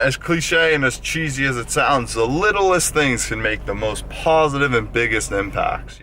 As cliche and as cheesy as it sounds, the littlest things can make the most positive and biggest impacts.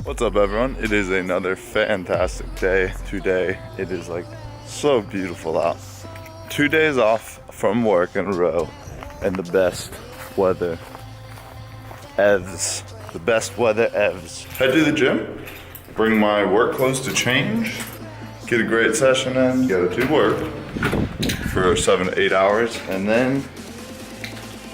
What's up, everyone? It is another fantastic day today. It is like so beautiful out. 2 days off from work in a row and the best weather evs. The best weather evs. Head to the gym, bring my work clothes to change, get a great session in, go to work for 7 to 8 hours, and then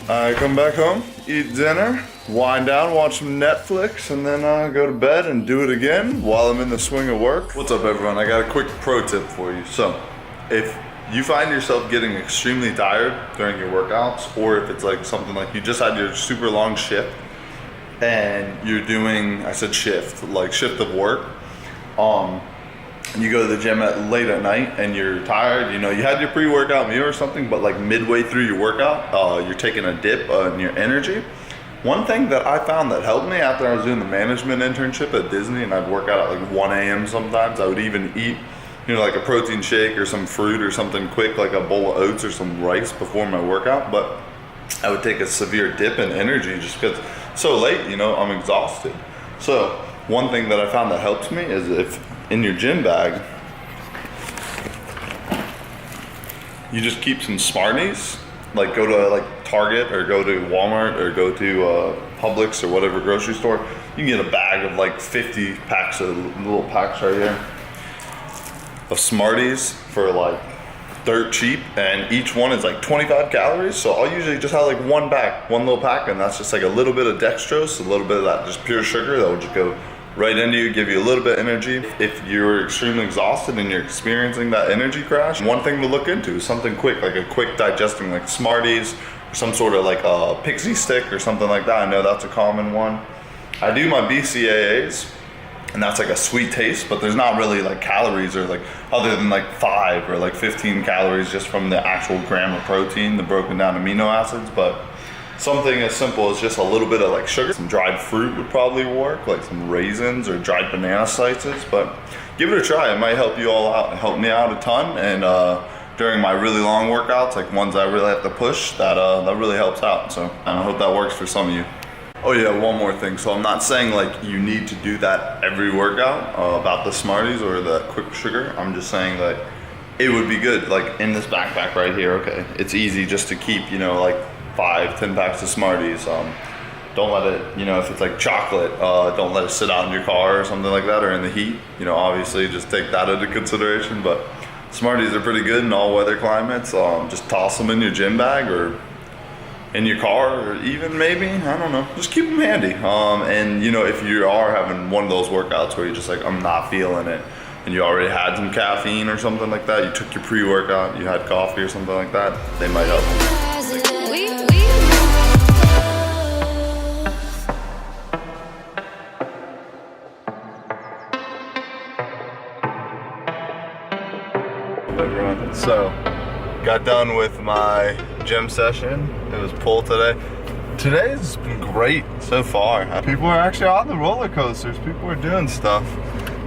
I come back home, eat dinner, wind down, watch some Netflix, and then go to bed and do it again while I'm in the swing of work. What's up, everyone? I got a quick pro tip for you. So if you find yourself getting extremely tired during your workouts, or if it's like something like you just had your super long shift and you're doing, I said shift, like shift of work, and you go to the gym late at night and you're tired, you know, you had your pre-workout meal or something, but like midway through your workout, you're taking a dip in your energy. One thing that I found that helped me after I was doing the management internship at Disney, and I'd work out at like 1 a.m. sometimes, I would even eat, you know, like a protein shake or some fruit or something quick, like a bowl of oats or some rice before my workout, but I would take a severe dip in energy just because it's so late, you know, I'm exhausted. So one thing that I found that helps me is if in your gym bag, you just keep some Smarties, like go to like Target or go to Walmart or go to Publix or whatever grocery store. You can get a bag of like 50 packs of little packs right here of Smarties for like dirt cheap, and each one is like 25 calories. So I'll usually just have like one little pack, and that's just like a little bit of dextrose, a little bit of that just pure sugar that will just go right into you, give you a little bit of energy. If you're extremely exhausted and you're experiencing that energy crash, one thing to look into is something quick, like a quick digesting, like Smarties, or some sort of like a pixie stick or something like that. I know that's a common one. I do my BCAAs, and that's like a sweet taste, but there's not really like calories or like other than like 5 or like 15 calories just from the actual gram of protein, the broken down amino acids. But something as simple as just a little bit of like sugar, some dried fruit would probably work, like some raisins or dried banana slices. But give it a try, it might help you all out. It helped me out a ton, and during my really long workouts, like ones I really have to push, that really helps out. So I hope that works for some of you. Oh yeah, one more thing. So I'm not saying like you need to do that every workout about the Smarties or the quick sugar. I'm just saying that it would be good, like in this backpack right here, okay, it's easy just to keep, you know, like 5-10 packs of Smarties. Don't let it, you know, if it's like chocolate, don't let it sit out in your car or something like that, or in the heat. You know, obviously just take that into consideration, but Smarties are pretty good in all weather climates. Just toss them in your gym bag or in your car, or even maybe, I don't know, just keep them handy. And you know, if you are having one of those workouts where you're just like, I'm not feeling it, and you already had some caffeine or something like that, you took your pre-workout, you had coffee or something like that, they might help you. Everyone, so got done with my gym session. It was pull today. Today's been great so far. People are actually on the roller coasters. People are doing stuff.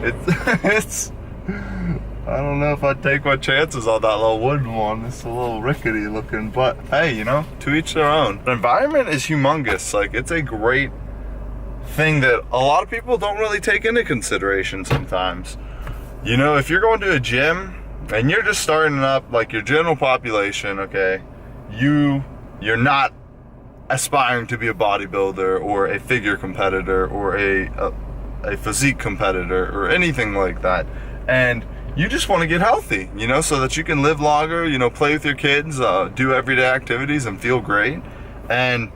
It's I don't know if I'd take my chances on that little wooden one. It's a little rickety looking, but hey, you know, to each their own. The environment is humongous. Like, it's a great thing that a lot of people don't really take into consideration sometimes. You know, if you're going to a gym and you're just starting up, like your general population, okay, you're not aspiring to be a bodybuilder or a figure competitor or a physique competitor or anything like that, and you just want to get healthy, you know, so that you can live longer, you know, play with your kids, do everyday activities and feel great. And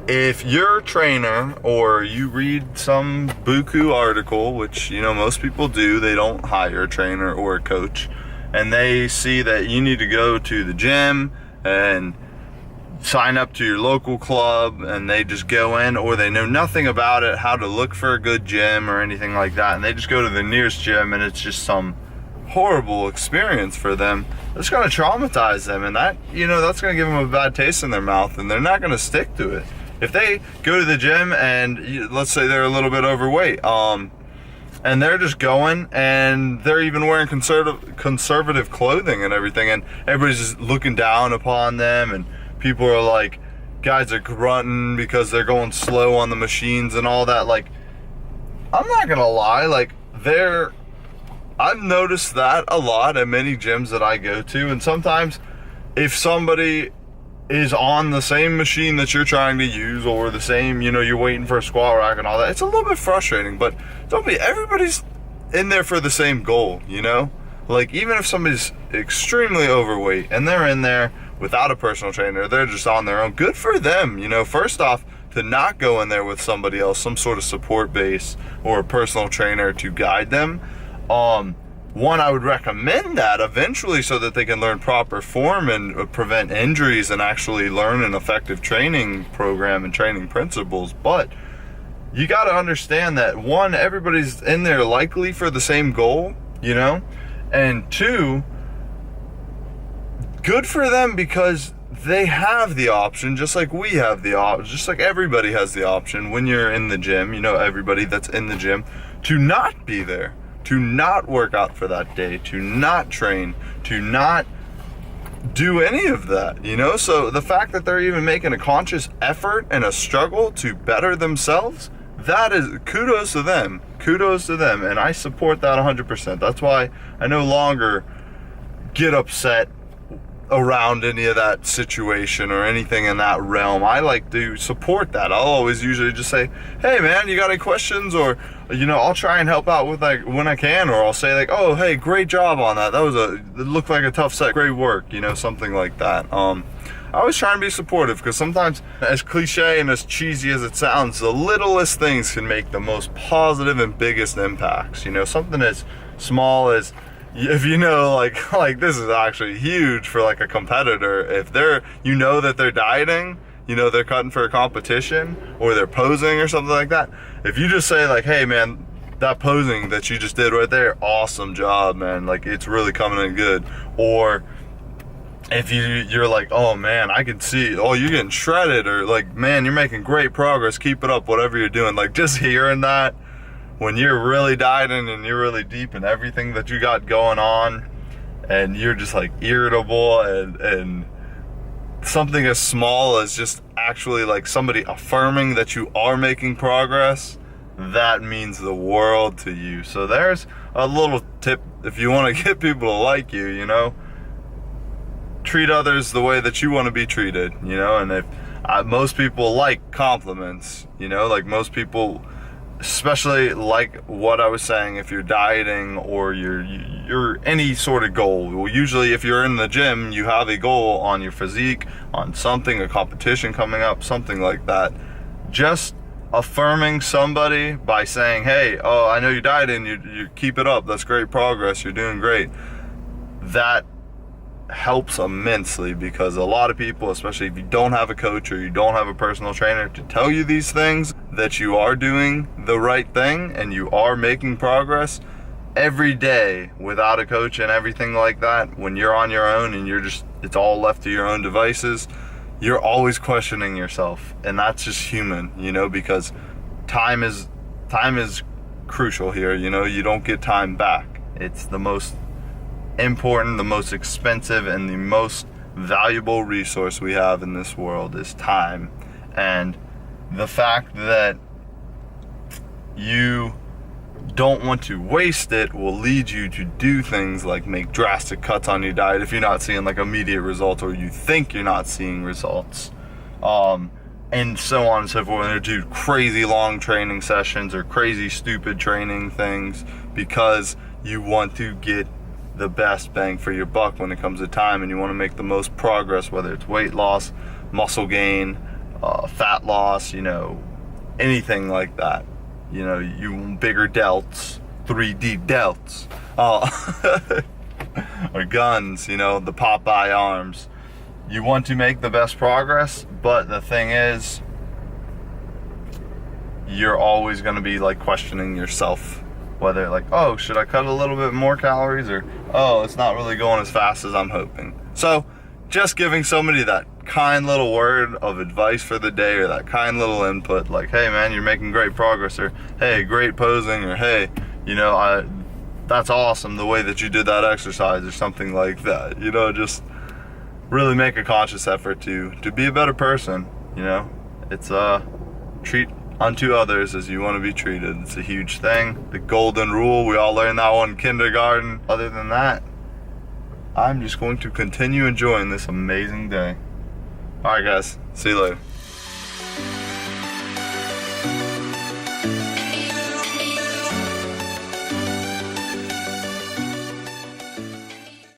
if you're a trainer or you read some buku article, which, you know, most people do, they don't hire a trainer or a coach, and they see that you need to go to the gym and sign up to your local club, and they just go in, or they know nothing about it, how to look for a good gym or anything like that, and they just go to the nearest gym and it's just some horrible experience for them, it's going to traumatize them, and that, you know, that's going to give them a bad taste in their mouth, and they're not going to stick to it. If they go to the gym and let's say they're a little bit overweight, and they're just going and they're even wearing conservative clothing and everything, and everybody's just looking down upon them, and people are like, guys are grunting because they're going slow on the machines and all that. Like, I'm not gonna lie, like, I've noticed that a lot at many gyms that I go to, and sometimes if somebody is on the same machine that you're trying to use, or the same, you know, you're waiting for a squat rack and all that, it's a little bit frustrating, but everybody's in there for the same goal, you know? Like, even if somebody's extremely overweight and they're in there without a personal trainer, they're just on their own, good for them, you know? First off, to not go in there with somebody else, some sort of support base or a personal trainer to guide them. One, I would recommend that eventually so that they can learn proper form and prevent injuries and actually learn an effective training program and training principles. But you got to understand that, one, everybody's in there likely for the same goal, you know? And two, good for them because they have the option, just like we have the option, just like everybody has the option when you're in the gym, you know, everybody that's in the gym, to not be there, to not work out for that day, to not train, to not do any of that, you know? So the fact that they're even making a conscious effort and a struggle to better themselves, that is kudos to them. Kudos to them. And I support that 100%. That's why I no longer get upset around any of that situation or anything in that realm. I like to support that. I'll always usually just say, hey man, you got any questions? Or, you know, I'll try and help out with, like, when I can, or I'll say, like, oh, hey, great job on that. It looked like a tough set. Great work, you know, something like that. I always try and be supportive, because sometimes, as cliche and as cheesy as it sounds, the littlest things can make the most positive and biggest impacts. You know, something as small as, if you know, like this is actually huge for like a competitor. If you know that they're dieting, you know, they're cutting for a competition, or they're posing or something like that. If you just say, like, hey man, that posing that you just did right there, awesome job, man. Like, it's really coming in good. Or if you're like, oh man, I can see, oh, you're getting shredded, or like, man, you're making great progress, keep it up, whatever you're doing. Like, just hearing that when you're really dieting and you're really deep in everything that you got going on, and you're just like irritable, and something as small as just actually like somebody affirming that you are making progress, that means the world to you. So there's a little tip if you want to get people to like you, you know, treat others the way that you want to be treated, you know. And if most people like compliments, you know, like most people, especially like what I was saying, if you're dieting or you're any sort of goal. Well, usually if you're in the gym, you have a goal on your physique, on something, a competition coming up, something like that. Just affirming somebody by saying, hey, oh, I know you're dieting, you keep it up, that's great progress, you're doing great. That helps immensely, because a lot of people, especially if you don't have a coach or you don't have a personal trainer to tell you these things, that you are doing the right thing and you are making progress every day without a coach and everything like that. When you're on your own and it's all left to your own devices, you're always questioning yourself, and that's just human, you know, because time is crucial here, you know. You don't get time back It's the most important, the most expensive, and the most valuable resource we have in this world is time. And the fact that you don't want to waste it will lead you to do things like make drastic cuts on your diet if you're not seeing like immediate results, or you think you're not seeing results, and so on and so forth. And do crazy long training sessions or crazy stupid training things because you want to get the best bang for your buck when it comes to time, and you want to make the most progress, whether it's weight loss, muscle gain, fat loss, anything like that. You bigger delts, 3D delts, or guns, the Popeye arms. You want to make the best progress, but the thing is, you're always going to be like questioning yourself, whether like, oh, should I cut a little bit more calories, or oh, it's not really going as fast as I'm hoping. So just giving somebody that kind little word of advice for the day, or that kind little input, like, hey man, you're making great progress, or hey, great posing, or hey, that's awesome the way that you did that exercise, or something like that. Just really make a conscious effort to be a better person. It's treat unto others as you want to be treated. It's a huge thing. The golden rule, we all learned that one in kindergarten. Other than that, I'm just going to continue enjoying this amazing day. Alright guys, see you later.